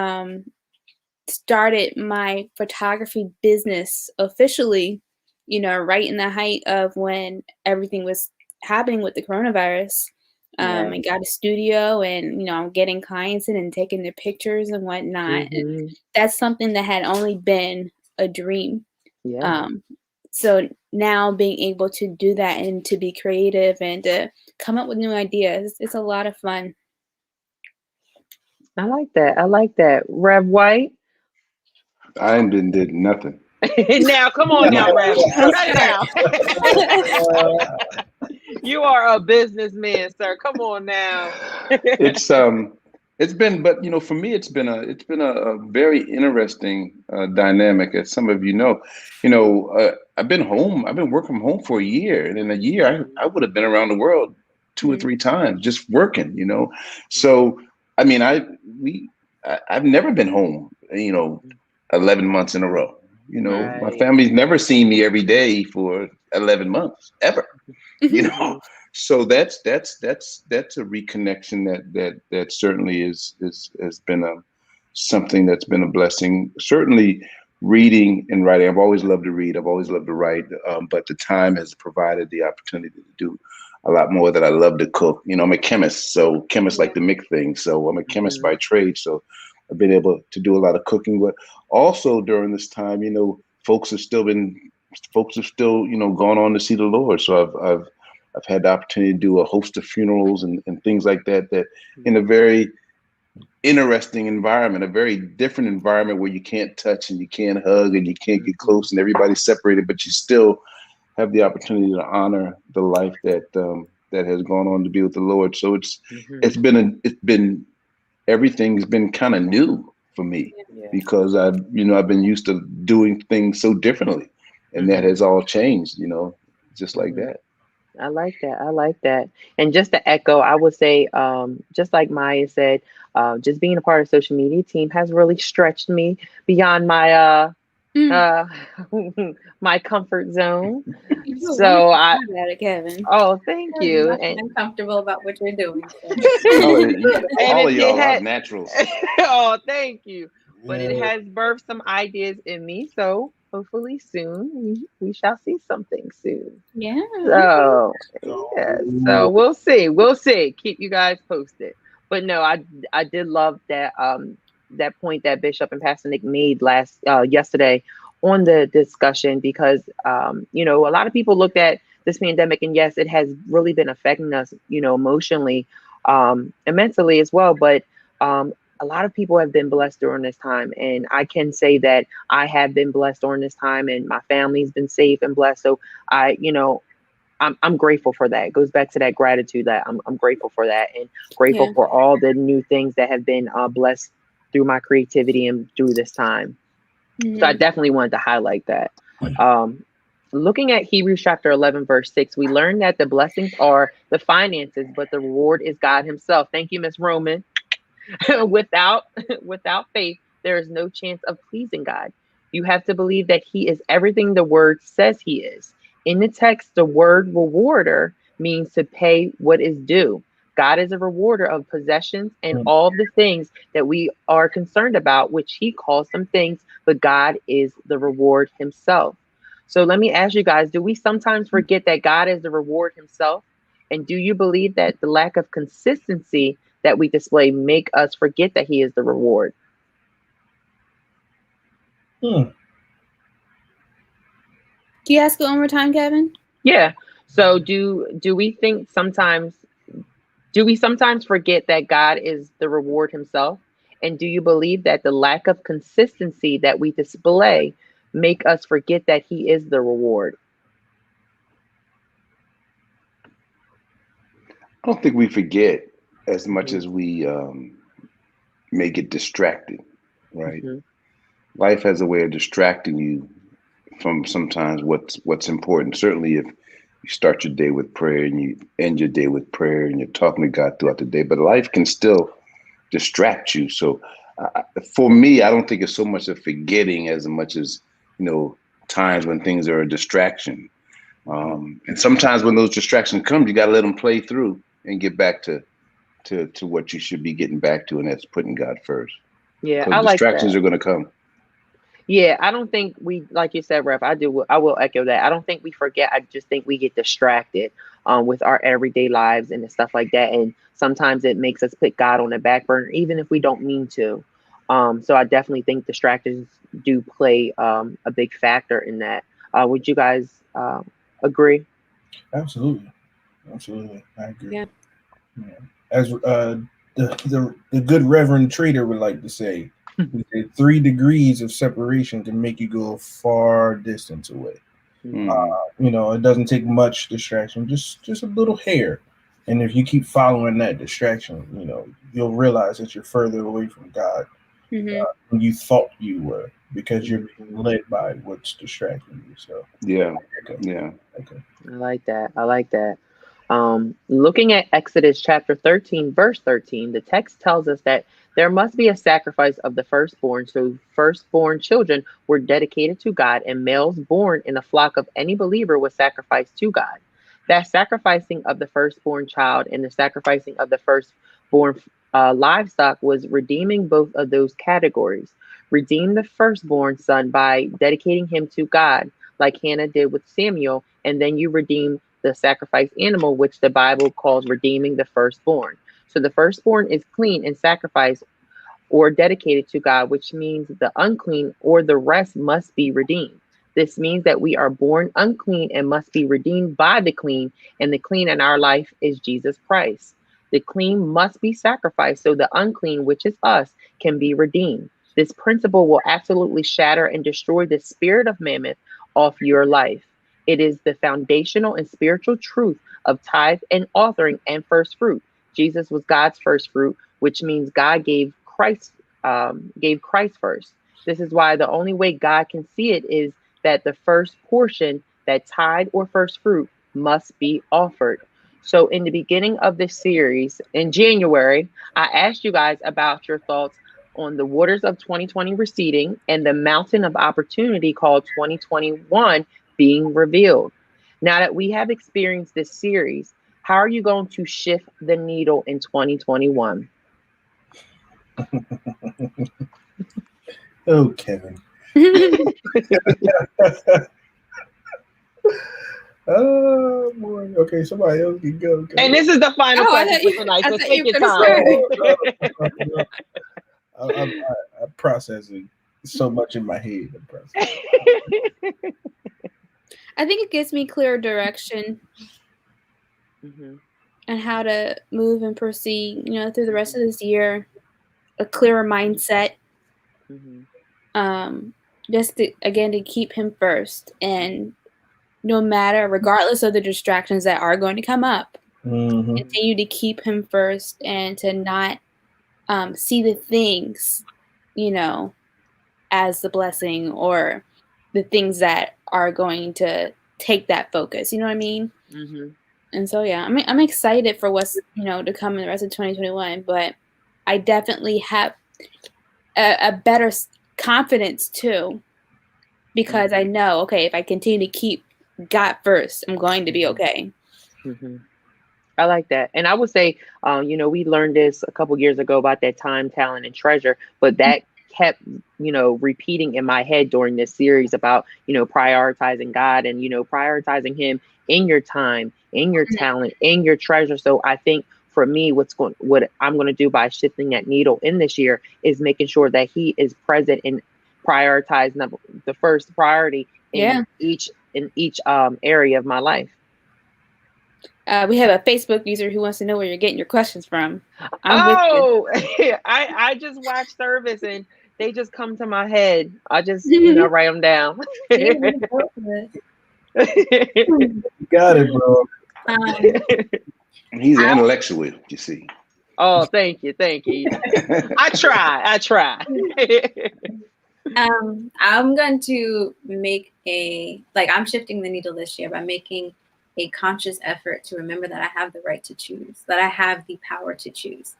started my photography business officially, right in the height of when everything was happening with the coronavirus. I got a studio and, I'm getting clients in and taking their pictures and whatnot. And that's something that had only been a dream So now being able to do that and to be creative and to come up with new ideas, it's a lot of fun. I like that. I like that. Rev White. I ain't been did nothing. Now, come on now, Rev. Cut it out. You are a businessman, sir. Come on now. It's been, but for me, it's been a very interesting dynamic. As some of you know, I've been home. I've been working from home for a year, and in a year, I would have been around the world 2 or 3 times just working. So I mean, I've never been home. 11 months in a row. Right. My family's never seen me every day for 11 months ever. So that's a reconnection that certainly has been something that's been a blessing. Certainly, reading and writing. I've always loved to read. I've always loved to write. But the time has provided the opportunity to do a lot more. That I love to cook. I'm a chemist, so chemists like to make things. So I'm a chemist by trade. So I've been able to do a lot of cooking. But also during this time, folks have still gone on to see the Lord. So I've had the opportunity to do a host of funerals and things like that in a very interesting environment, a very different environment where you can't touch and you can't hug and you can't get close and everybody's separated, but you still have the opportunity to honor the life that has gone on to be with the Lord. So everything's been kind of new for me because I've been used to doing things so differently, and that has all changed, just like that. I like that. I like that. And just to echo, I would say, just like Maya said, just being a part of the social media team has really stretched me beyond my my comfort zone. So about it, Kevin. Oh, thank you. I'm comfortable about what you're doing. All of y'all are naturals. Oh, thank you. But it has birthed some ideas in me. So hopefully soon we shall see something soon. Yeah. So so we'll see. We'll see. Keep you guys posted. But no, I did love that that point that Bishop and Pastor Nick made yesterday on the discussion because a lot of people looked at this pandemic and yes, it has really been affecting us, emotionally, and mentally as well. But a lot of people have been blessed during this time. And I can say that I have been blessed during this time and my family's been safe and blessed. So I'm grateful for that. It goes back to that gratitude that I'm grateful for that and grateful for all the new things that have been blessed through my creativity and through this time. So I definitely wanted to highlight that. Looking at Hebrews chapter 11, verse 6, we learn that the blessings are the finances, but the reward is God himself. Thank you, Miss Roman. Without faith, there is no chance of pleasing God. You have to believe that he is everything the word says he is. In the text, the word rewarder means to pay what is due. God is a rewarder of possessions and all the things that we are concerned about, which he calls some things, but God is the reward himself. So let me ask you guys, do we sometimes forget that God is the reward himself? And do you believe that the lack of consistency that we display make us forget that he is the reward? Can you ask it one more time, Kevin? Yeah. So do we sometimes forget that God is the reward himself? And do you believe that the lack of consistency that we display make us forget that he is the reward? I don't think we forget as much as we may get distracted, right? Life has a way of distracting you from sometimes what's important. Certainly if you start your day with prayer and you end your day with prayer and you're talking to God throughout the day, but life can still distract you. So for me, I don't think it's so much of forgetting as much as, times when things are a distraction. And sometimes when those distractions come, you got to let them play through and get back to what you should be getting back to, and that's putting God first. Yeah, I like that. Distractions are going to come. Yeah, I don't think we, like you said, Ref, I will echo that. I don't think we forget. I just think we get distracted with our everyday lives and stuff like that. And sometimes it makes us put God on the back burner, even if we don't mean to. So I definitely think distractions do play a big factor in that. Would you guys agree? Absolutely. I agree. Yeah. As the good Reverend Trader would like to say, 3 degrees of separation can make you go far distance away. It doesn't take much distraction, just a little hair. And if you keep following that distraction, you'll realize that you're further away from God than you thought you were, because you're being led by what's distracting you. So yeah. Okay. I like that. Looking at Exodus chapter 13, verse 13, the text tells us that there must be a sacrifice of the firstborn. So firstborn children were dedicated to God, and males born in a flock of any believer was sacrificed to God. That sacrificing of the firstborn child and the sacrificing of the firstborn livestock was redeeming both of those categories. Redeem the firstborn son by dedicating him to God, like Hannah did with Samuel, and then you redeem the sacrifice animal, which the Bible calls redeeming the firstborn. So the firstborn is clean and sacrificed or dedicated to God, which means the unclean or the rest must be redeemed. This means that we are born unclean and must be redeemed by the clean, and the clean in our life is Jesus Christ. The clean must be sacrificed so the unclean, which is us, can be redeemed. This principle will absolutely shatter and destroy the spirit of Mammon off your life. It is the foundational and spiritual truth of tithe and offering and first fruit. Jesus was God's first fruit, which means God gave Christ first. This is why the only way God can see it is that the first portion, that tithe or first fruit, must be offered. So in the beginning of this series in January, I asked you guys about your thoughts on the waters of 2020 receding and the mountain of opportunity called 2021 being revealed. Now that we have experienced this series, how are you going to shift the needle in 2021? Oh, Kevin. Oh boy. Okay, somebody else can go. And this is the final question for tonight. So take your time. I'm processing so much in my head. I think it gives me clear direction and how to move and proceed, through the rest of this year. A clearer mindset. Just to keep him first, and no matter, regardless of the distractions that are going to come up, continue to keep him first and to not see the things, as the blessing or the things that are going to take that focus. You know what I mean? And so, yeah, I'm excited for what's, to come in the rest of 2021, but I definitely have a better confidence too, because I know, okay, if I continue to keep God first, I'm going to be okay. I like that. And I would say, we learned this a couple years ago about that time, talent, and treasure, but that kept, repeating in my head during this series about, prioritizing God and, prioritizing him in your time, in your talent, in your treasure. So I think for me, what I'm going to do by shifting that needle in this year is making sure that he is present and prioritize the first priority in each area of my life. We have a Facebook user who wants to know where you're getting your questions from. I just watch service and they just come to my head. I just write them down. You got it, bro. He's an intellectual, you see. Oh, thank you. I try. I'm going to make I'm shifting the needle this year by making a conscious effort to remember that I have the right to choose, that I have the power to choose.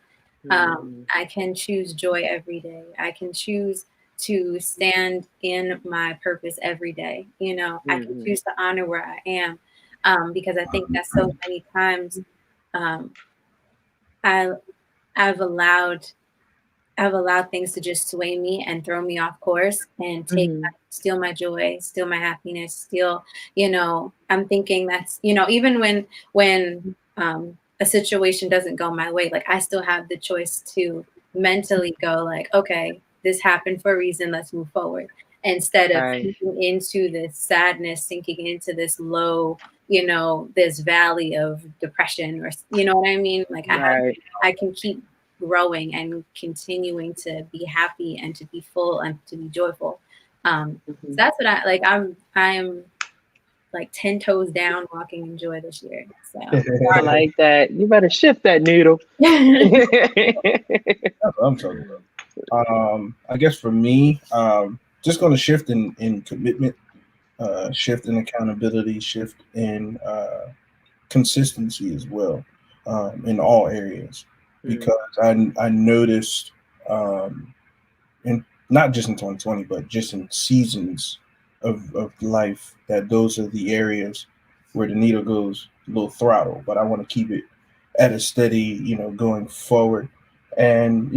I can choose joy every day. I can choose to stand in my purpose every day. I can choose to honor where I am, because I think that so many times I've allowed things to just sway me and throw me off course and steal my joy, steal my happiness, steal, I'm thinking that's, even when a situation doesn't go my way, like I still have the choice to mentally go like, okay, this happened for a reason. Let's move forward. instead of sinking into this sadness, sinking into this low, this valley of depression, or you know what I mean? Like I can keep growing and continuing to be happy and to be full and to be joyful. So that's what I like. I am like 10 toes down walking in joy this year. So I like that. You better shift that needle. That's what I'm talking about. I guess for me, just going to shift in commitment, shift in accountability, shift in consistency as well, in all areas, because I noticed, in not just in 2020, but just in seasons of life, that those are the areas where the needle goes a little throttle, but I want to keep it at a steady, going forward. And,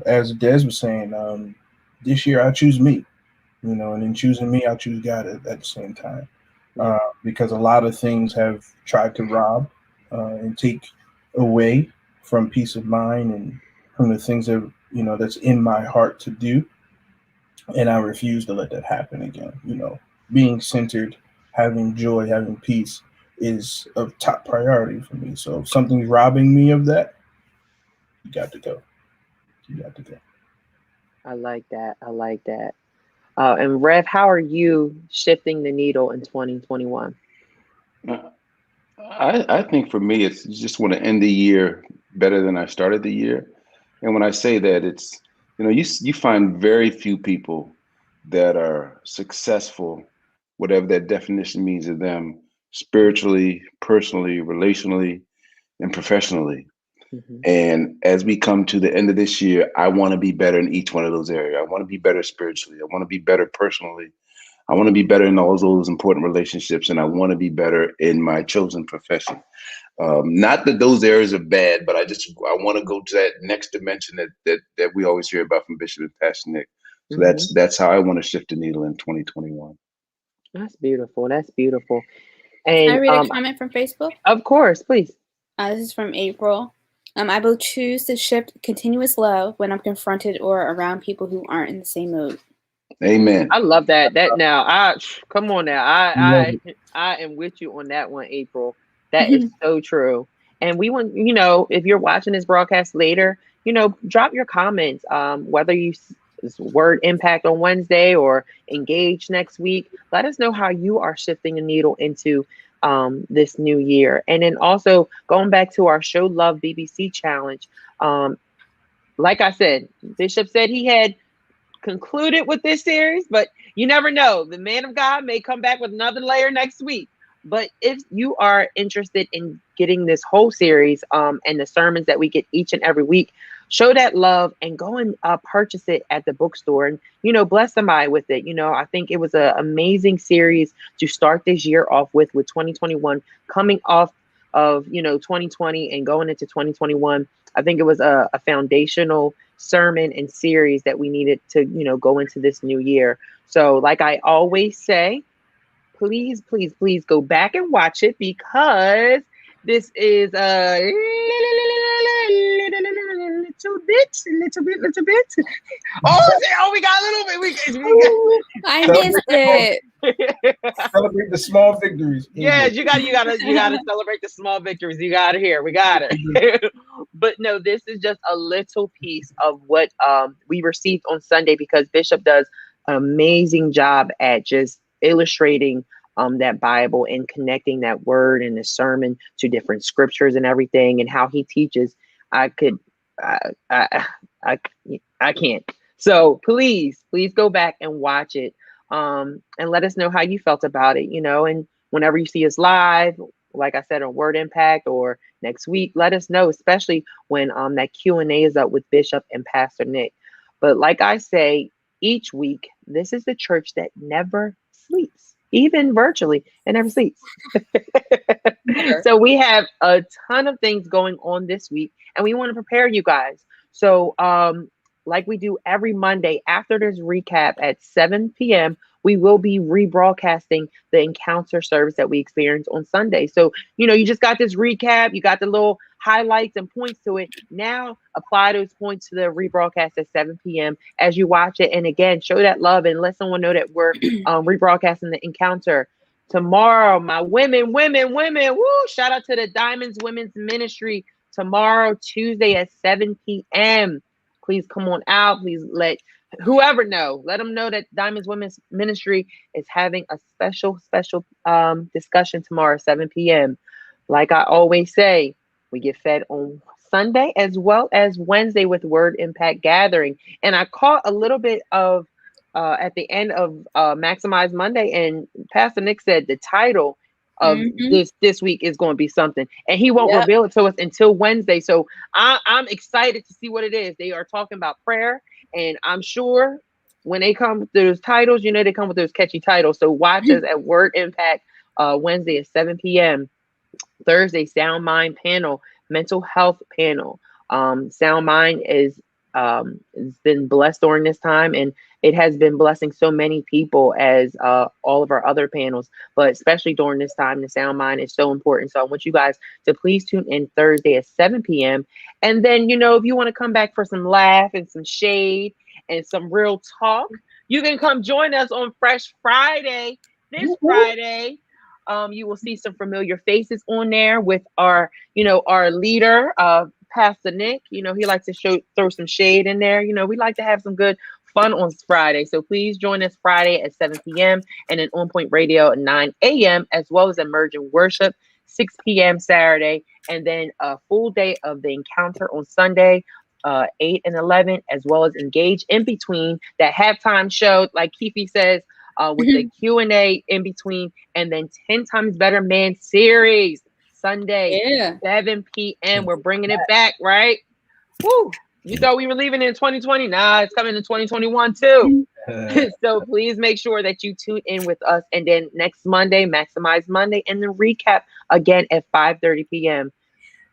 as Des was saying, this year I choose me, and in choosing me, I choose God at the same time. Because a lot of things have tried to rob and take away from peace of mind and from the things that, that's in my heart to do. And I refuse to let that happen again. Being centered, having joy, having peace is a top priority for me. So if something's robbing me of that, you got to go. You got to go. I like that. And Rev, how are you shifting the needle in 2021? I think for me, it's just want to end the year better than I started the year. And when I say that, it's, you find very few people that are successful, whatever that definition means to them, spiritually, personally, relationally, and professionally. And as we come to the end of this year, I want to be better in each one of those areas. I want to be better spiritually. I want to be better personally. I want to be better in all those important relationships, and I want to be better in my chosen profession. Not that those areas are bad, but I want to go to that next dimension that we always hear about from Bishop and Pastor Nick. So that's how I want to shift the needle in 2021. That's beautiful. And can I read a comment from Facebook? Of course, please. This is from April. I will choose to shift continuous love when I'm confronted or around people who aren't in the same mood. Amen. I love that. Come on now. I am with you on that one, April. That is so true. And we want, if you're watching this broadcast later, drop your comments, whether you Word Impact on Wednesday or Engage next week. Let us know how you are shifting the needle into this new year. And then also going back to our Show Love BBC challenge. Like I said, Bishop said he had concluded with this series, but you never know. The man of God may come back with another layer next week. But if you are interested in getting this whole series and the sermons that we get each and every week, show that love and go and purchase it at the bookstore and, bless somebody with it. I think it was an amazing series to start this year off with 2021 coming off of, 2020 and going into 2021. I think it was a foundational sermon and series that we needed to, go into this new year. So like I always say, please, please, please go back and watch it, because this is a little bit. Oh, we got a little bit. I missed it. Celebrate the small victories. Yeah, you gotta celebrate the small victories. You got it. We got it. But no, this is just a little piece of what we received on Sunday, because Bishop does an amazing job at just illustrating that Bible and connecting that word and the sermon to different scriptures and everything, and how he teaches. I can't. So please go back and watch it. And let us know how you felt about it, and whenever you see us live, like I said, on Word Impact or next week, let us know, especially when that Q&A is up with Bishop and Pastor Nick. But like I say, each week, this is the church that never sleeps, even virtually, and never sleeps. So we have a ton of things going on this week, and we want to prepare you guys. So like we do every Monday after this recap at 7 p.m., we will be rebroadcasting the encounter service that we experienced on Sunday. So, you just got this recap, you got the little highlights and points to it. Now apply those points to the rebroadcast at 7 p.m. as you watch it. And again, show that love and let someone know that we're rebroadcasting the encounter tomorrow. My women. Woo! Shout out to the Diamonds Women's Ministry tomorrow, Tuesday at 7 p.m. Please come on out. Please let whoever know. Let them know that Diamonds Women's Ministry is having a special discussion tomorrow, 7 p.m. Like I always say, we get fed on Sunday as well as Wednesday with Word Impact Gathering. And I caught a little bit of at the end of Maximize Monday, and Pastor Nick said the title of this week is going to be something, and he won't reveal it to us until Wednesday. So I'm excited to see what it is. They are talking about prayer, and I'm sure when they come with those titles, they come with those catchy titles. So watch us at Word Impact Wednesday at 7 p.m. Thursday, Sound Mind panel, mental health panel. Sound Mind has been blessed during this time, and it has been blessing so many people as all of our other panels, but especially during this time, the Sound Mind is so important. So I want you guys to please tune in Thursday at 7 p.m. And then, if you want to come back for some laugh and some shade and some real talk, you can come join us on Fresh Friday, this Friday. You will see some familiar faces on there with our leader, Pastor Nick. He likes to throw some shade in there. We like to have some good fun on Friday. So please join us Friday at 7 p.m. and then On Point Radio at 9 a.m. as well as Emerging Worship 6 p.m. Saturday, and then a full day of the encounter on Sunday, 8 and 11, as well as Engage in between that halftime show, like Keefe says, with the Q&A in between, and then 10 Times Better Man series Sunday, 7 p.m. We're bringing it back, right? Woo! You thought we were leaving in 2020? Nah, it's coming in 2021 too. So please make sure that you tune in with us. And then next Monday, Maximize Monday, and then recap again at 5:30 p.m.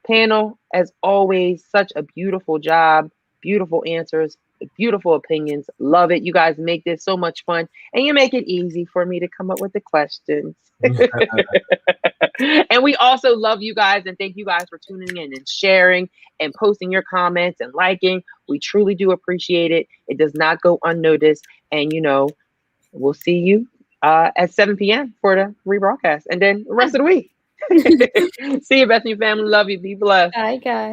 Panel, as always, such a beautiful job, beautiful answers, beautiful opinions. Love it. You guys make this so much fun, and you make it easy for me to come up with the questions. And we also love you guys, and thank you guys for tuning in and sharing and posting your comments and liking. We truly do appreciate it. It does not go unnoticed. And we'll see you at 7 p.m. for the rebroadcast, and then the rest of the week. See you, Bethany family. Love you. Be blessed. Bye, guys.